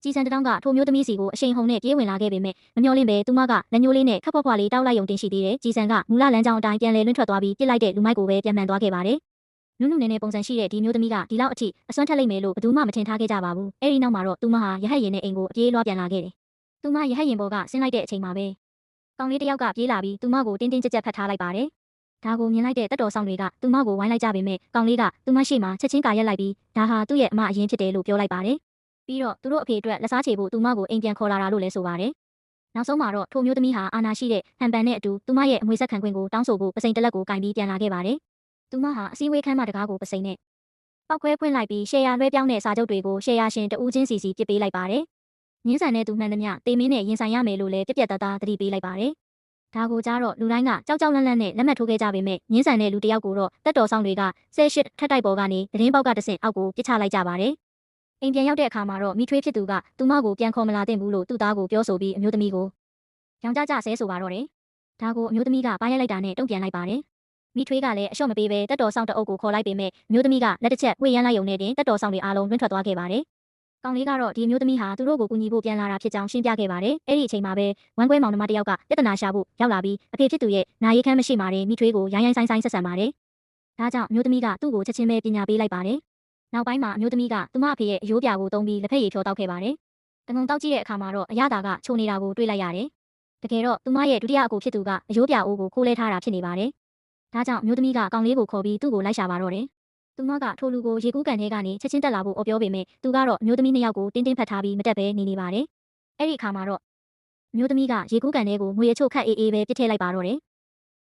ကြီးစံတောင်းကထိုမျိုးသမီးစီကိုအရှိန်ဟုန်နဲ့ပြေးဝင်လာခဲ့ပေမဲ့မမျှော်လင့်ပဲသူမကလက်ညှိုးလေးနဲ့ခပ်ဖွားဖွားလေးတောက်လိုက်ရုံတင်ရှိသေးတယ်ကြီးစံကမူလလမ်းကြောင်းအတိုင်းပြန်လည်လွင့်ထွက်သွားပြီးပြစ်လိုက်တဲ့လူမိုက်ကိုပဲပြန်မှန်သွားခဲ့ပါတယ်နုနုနဲနဲပုံစံရှိတဲ့ဒီမျိုးသမီးကဒီလောက်အထိအစွမ်းထက်လိုက်မယ်လို့ဘယ်သူမှမထင်ထားခဲ့ကြပါဘူးအဲ့ဒီနောက်မှာတော့သူမဟာရဟတ်ရင်နဲ့အိမ်ကိုအပြေးလွှားပြန်လာခဲ့တယ်သူမရဟတ်ရင်ပေါ်ကဆင်းလိုက်တဲ့အချိန်မှာပဲကောင်လေးတစ်ယောက်ကပြေးလာပြီးသူမကိုတင်းတင်းကြပ်ကြပ်ဖတ်ထားလိုက်ပါတယ်ဒါကိုမြင်လိုက်တဲ့တက်တော်ဆောင်တွေကသူမကိုဝိုင်းလိုက်ကြပေမဲ့ကောင်လေးကသူမရှေ့မှာချက်ချင်းကာရက်လိုက်ပြီးဒါဟာသူ့ရဲ့အမအရင်ဖြစ်တယ်လို့ပြောလိုက်ပါတယ်ပြီးတော့သူတို့အဖေအတွက်လက်စားချေဖို့သူမကိုအိမ်ပြန်ခေါ်လာတာလို့လည်းဆိုပါတယ်နောက်ဆုံးမှာတော့ထိုမျိုးသမီးဟာအာနာရှိတဲ့ဟန်ပန်နဲ့အတူသူမရဲ့အမွေဆက်ခံခွင့်ကိုတောင်းဆိုဖို့ပစိန်တလက်ကိုကင်ပြီးပြန်လာခဲ့ပါတယ်သူမဟာအစည်းအဝေးခန်းမှာတကားကိုပစိန်နဲ့ပောက်ခွဲဖွင့်လိုက်ပြီးရှယ်ယာလွှဲပြောင်းတဲ့စာချုပ်တွေကိုရှယ်ယာရှင်တဦးချင်းစီပစ်ပေးလိုက်ပါတယ်ငင်းဆန်တဲ့သူမှန်သမျှတေမင်းနဲ့ရင်ဆိုင်ရမယ်လို့လည်းပြက်ပြက်သားသားသတိပေးလိုက်ပါတယ်ဒါကိုကြားတော့လူတိုင်းကကြောက်ကြောက်လန့်လန့်နဲ့လက်မှတ်ထိုးခဲ့ကြပေမဲ့ငင်းဆန်တဲ့လူတစ်ယောက်ကိုတော့တက်တော်ဆောင်တွေက18ထက်တိုက်ပေါ်ကနေသတင်းပေါက်ကတဆင့်အောက်ကိုပစ်ချလိုက်ကြပါတယ်အိမ်ပြန်ရောက်တဲ့အခါမှာတော့မိထွေးဖြစ်သူကသူမကိုပြန်ခေါ်မလာသင့်ဘူးလို့သူ့သားကိုပြောဆိုပြီးအမျိုးသမီးကိုရောင်ကြဆဲဆိုပါတော့တယ်ဒါကိုအမျိုးသမီးကပါရိုက်လိုက်တာနဲ့တုံ့ပြန်လိုက်ပါတယ်မိထွေးကလည်းအလျှော့မပေးဘဲတက်တော်ဆောင်တအုပ်ကိုခေါ်လိုက်ပေမဲ့အမျိုးသမီးကလက်တစ်ချက်ဝှေ့ရမ်းလိုက်ုံနဲ့တင်တက်တော်ဆောင်တွေအားလုံးလွင့်ထွက်သွားခဲ့ပါတယ်ကောင်လေးကတော့ဒီအမျိုးသမီးဟာသူတို့ကိုကူညီဖို့ပြန်လာတာဖြစ်ကြောင်းရှင်းပြခဲ့ပါတယ်။အဲ့ဒီအချိန်မှာပဲဝမ်းကွဲမောင်နှမတစ်ယောက်ကပြဿနာရှာဖို့ရောက်လာပြီးအဖေဖြစ်သူရဲ့နာရီခမ်းမရှိမှတဲ့မိထွေးကိုရိုင်းဆိုင်ဆက်ဆံပါတယ်။ဒါကြောင့်အမျိုးသမီးကသူ့ကိုချက်ချင်းပဲပညာပေးလိုက်ပါတယ်။နောက်ပိုင်းမှာအမျိုးသမီးကသူမအဖေရဲ့အယိုးပြာကိုသုံးပြီးလက်ဖက်ရည်ဖြောတောက်ခဲ့ပါတယ်။တငုံတောက်ကြည့်တဲ့အခါမှာတော့အရသာကချိုနေတာကိုတွေ့လိုက်ရတယ်။တကယ်တော့သူမရဲ့ဒုတိယအကိုဖြစ်သူကအယိုးပြာအိုးကိုခိုးလဲထားတာဖြစ်နေပါတယ်။ဒါကြောင့်အမျိုးသမီးကကောင်လေးကိုခေါ်ပြီးသူ့ကိုလိုက်ရှာပါတော့တယ်။သူမကထိုလူကိုရေကူးကန်ထဲကနေချက်ချင်းတက်လာဖို့ပြောပေမဲ့သူကတော့အမျိုးသမီးနှစ်ယောက်ကိုတင်းတင်းဖတ်ထားပြီးမတက်ဘဲနေပါတယ်။အဲ့ဒီအခါမှာတော့အမျိုးသမီးကရေကူးကန်ထဲကိုငွေအချို့ခတ်အေးအေးပဲပစ်ထည့်လိုက်ပါတော့တယ်